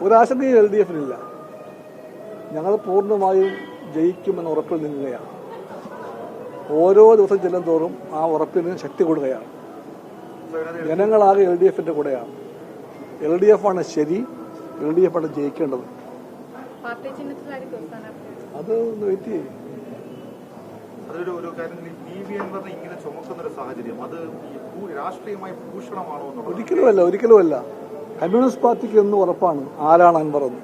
ഒരാശങ്കയും LDF-നില്ല. ഞങ്ങൾ പൂർണ്ണമായും ജയിക്കുമെന്ന ഉറപ്പിൽ നിൽക്കുകയാണ്. ഓരോ ദിവസം ചെല്ലും തോറും ആ ഉറപ്പിന് ശക്തി കൂടുകയാണ്. ജനങ്ങളാകെ LDF-ന്റെ കൂടെയാണ്. LDF-ആണ് ശരി, LDF-ആണ് ജയിക്കേണ്ടത്. അത് ഒന്ന് വെയിറ്റ് ചെയ്യും. ഒരിക്കലുമല്ല. കമ്മ്യൂണിസ്റ്റ് പാർട്ടിക്ക് എന്നും ഉറപ്പാണ് ആരാണ് അൻവർ എന്ന്.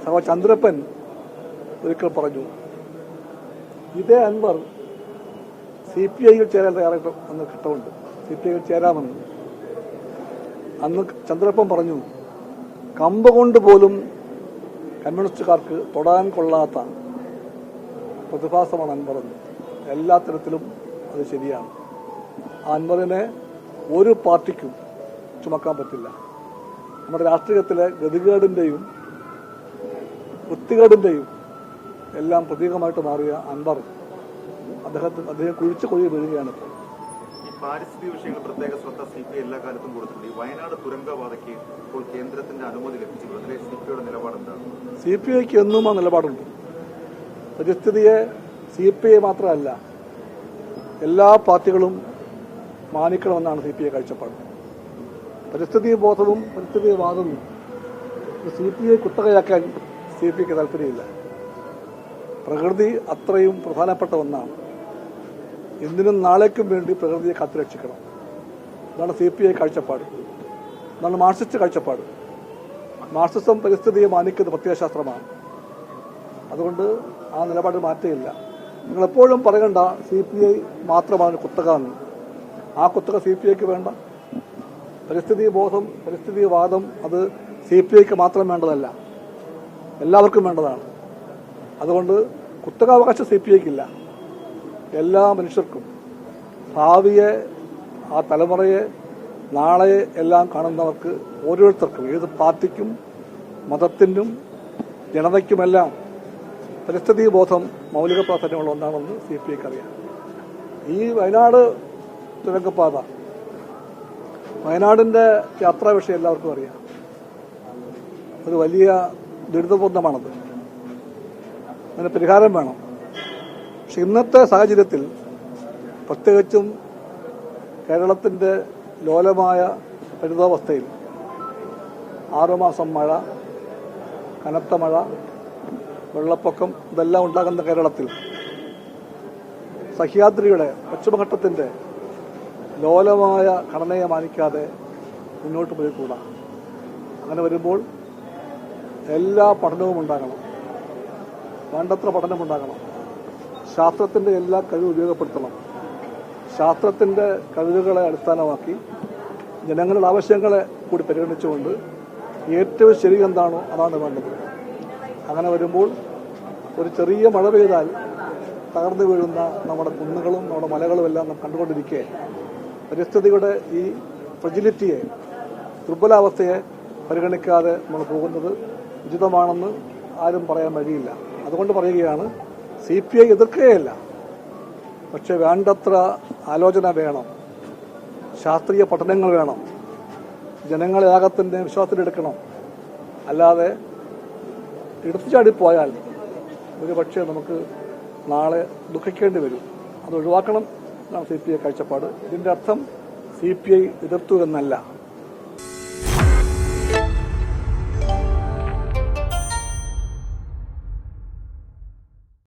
സഹോ ചന്ദ്രപ്പൻ ഒരിക്കൽ പറഞ്ഞു, ഇതേ അൻവർ CPI-യിൽ ചേരാൻ തയ്യാറായിട്ട് അന്ന് ഘട്ടമുണ്ട്. CPI-യിൽ ചേരാമെന്ന് അന്ന് ചന്ദ്രപ്പൻ പറഞ്ഞു, കമ്പ് കൊണ്ട് പോലും കമ്മ്യൂണിസ്റ്റുകാർക്ക് തൊടാൻ കൊള്ളാത്ത പ്രതിഭാസമാണ് അൻവറെന്ന്. എല്ലാ തരത്തിലും അത് ശരിയാണ്. അൻവറിനെ ഒരു പാർട്ടിക്കും ചുമക്കാൻ പറ്റില്ല. നമ്മുടെ രാഷ്ട്രീയത്തിലെ ഗതികേടിന്റെയും വൃത്തികേടിന്റെയും എല്ലാം പ്രതീകമായിട്ട് മാറിയ അൻവർ അദ്ദേഹം കുഴിച്ചു കൊഴി വീഴുകയാണ്. ഈ പാരിസ്ഥിതിക വിഷയങ്ങൾ പ്രത്യേക ശ്രദ്ധ CPI എല്ലാ കാലത്തും കൊടുത്തിട്ടുണ്ട്. ഈ വയനാട് തുരങ്കപാതയ്ക്ക് ഇപ്പോൾ കേന്ദ്രത്തിന്റെ അനുമതി ലഭിച്ചിട്ടുണ്ട്. അതിലെ CPIയുടെ നിലപാടെന്താണ്? CPIക്ക് എന്നും ആ നിലപാടുണ്ട്. പരിസ്ഥിതിയെ CPI മാത്രമല്ല, എല്ലാ പാർട്ടികളും മാനിക്കണമെന്നാണ് CPI കാഴ്ചപ്പാട്. പരിസ്ഥിതി ബോധവും പരിസ്ഥിതി വാദവും CPI കുത്തകയാക്കാൻ CPIക്ക് താല്പര്യമില്ല. പ്രകൃതി അത്രയും പ്രധാനപ്പെട്ട ഒന്നാണ്. എന്തിനും നാളേക്കും വേണ്ടി പ്രകൃതിയെ കാത്തുരക്ഷിക്കണം. അതാണ് CPI കാഴ്ചപ്പാട്. അതാണ് മാർക്സിസ്റ്റ് കാഴ്ചപ്പാട്. മാർക്സിസം പരിസ്ഥിതിയെ മാനിക്കുന്ന പ്രത്യയശാസ്ത്രമാണ്. അതുകൊണ്ട് ആ നിലപാട് മാറ്റമില്ല. നിങ്ങളെപ്പോഴും പറയണ്ട CPI മാത്രമാണ് കുത്തക എന്ന്. ആ കുത്തക CPIക്ക് വേണ്ട. പരിസ്ഥിതി ബോധം പരിസ്ഥിതി വാദം അത് CPIക്ക് മാത്രം വേണ്ടതല്ല, എല്ലാവർക്കും വേണ്ടതാണ്. അതുകൊണ്ട് കുത്തകാവകാശം CPIക്കില്ല. എല്ലാ മനുഷ്യർക്കും ഭാവിയെ, ആ തലമുറയെ, നാളെ എല്ലാം കാണുന്നവർക്ക് ഓരോരുത്തർക്കും, ഏത് പാർട്ടിക്കും മതത്തിനും ജനതയ്ക്കുമെല്ലാം പരിസ്ഥിതി ബോധം മൗലിക പ്രാധാന്യമുള്ള ഒന്നാണെന്ന് CPIക്ക് അറിയാം. ഈ വയനാട് തുരങ്കപ്പാത, വയനാടിന്റെ യാത്രാ വിഷയം എല്ലാവർക്കും അറിയാം. അത് വലിയ ദുരിതപൂർണമാണത്. അതിന് പരിഹാരം വേണം. പക്ഷെ ഇന്നത്തെ സാഹചര്യത്തിൽ പ്രത്യേകിച്ചും കേരളത്തിന്റെ ലോലമായ പരിതാവസ്ഥയിൽ 6 മാസം മഴ, കനത്ത മഴ, വെള്ളപ്പൊക്കം ഇതെല്ലാം ഉണ്ടാകുന്ന കേരളത്തിൽ സഹ്യാദ്രിയുടെ പശ്ചിമഘട്ടത്തിന്റെ ലോലമായ ഘടനയെ മാനിക്കാതെ മുന്നോട്ട് പോയിക്കൂടാ. അങ്ങനെ വരുമ്പോൾ എല്ലാ പഠനവും ഉണ്ടാകണം, വേണ്ടത്ര പഠനമുണ്ടാകണം. ശാസ്ത്രത്തിന്റെ എല്ലാ കഴിവ് ഉപയോഗപ്പെടുത്തണം. ശാസ്ത്രത്തിന്റെ കഴിവുകളെ അടിസ്ഥാനമാക്കി ജനങ്ങളുടെ ആവശ്യങ്ങളെ കൂടി പരിഗണിച്ചുകൊണ്ട് ഏറ്റവും ശരി എന്താണോ അതാണ് വേണ്ടത്. അങ്ങനെ വരുമ്പോൾ ഒരു ചെറിയ മഴ പെയ്താൽ തകർന്നു വീഴുന്ന നമ്മുടെ കുന്നുകളും നമ്മുടെ മലകളും എല്ലാം നാം കണ്ടുകൊണ്ടിരിക്കെ പരിസ്ഥിതിയുടെ ഈ ഫ്രജിലിറ്റിയെ, ദുർബലാവസ്ഥയെ പരിഗണിക്കാതെ നമ്മൾ പോകുന്നത് ഉചിതമാണെന്ന് ആരും പറയാൻ വഴിയില്ല. അതുകൊണ്ട് പറയുകയാണ്, CPI എതിർക്കുകയല്ല, പക്ഷെ വേണ്ടത്ര ആലോചന വേണം, ശാസ്ത്രീയ പഠനങ്ങൾ വേണം, ജനങ്ങളെ ആകത്തിന്റെ വിശ്വാസത്തിലെടുക്കണം. അല്ലാതെ എടുത്തുചാടിപ്പോയാൽ ഒരുപക്ഷെ നമുക്ക് നാളെ ദുഃഖിക്കേണ്ടി വരും. അത് ഒഴിവാക്കണം എന്നാണ് CPI കാഴ്ചപ്പാട്. ഇതിന്റെ അർത്ഥം CPI എതിർത്തു എന്നല്ല.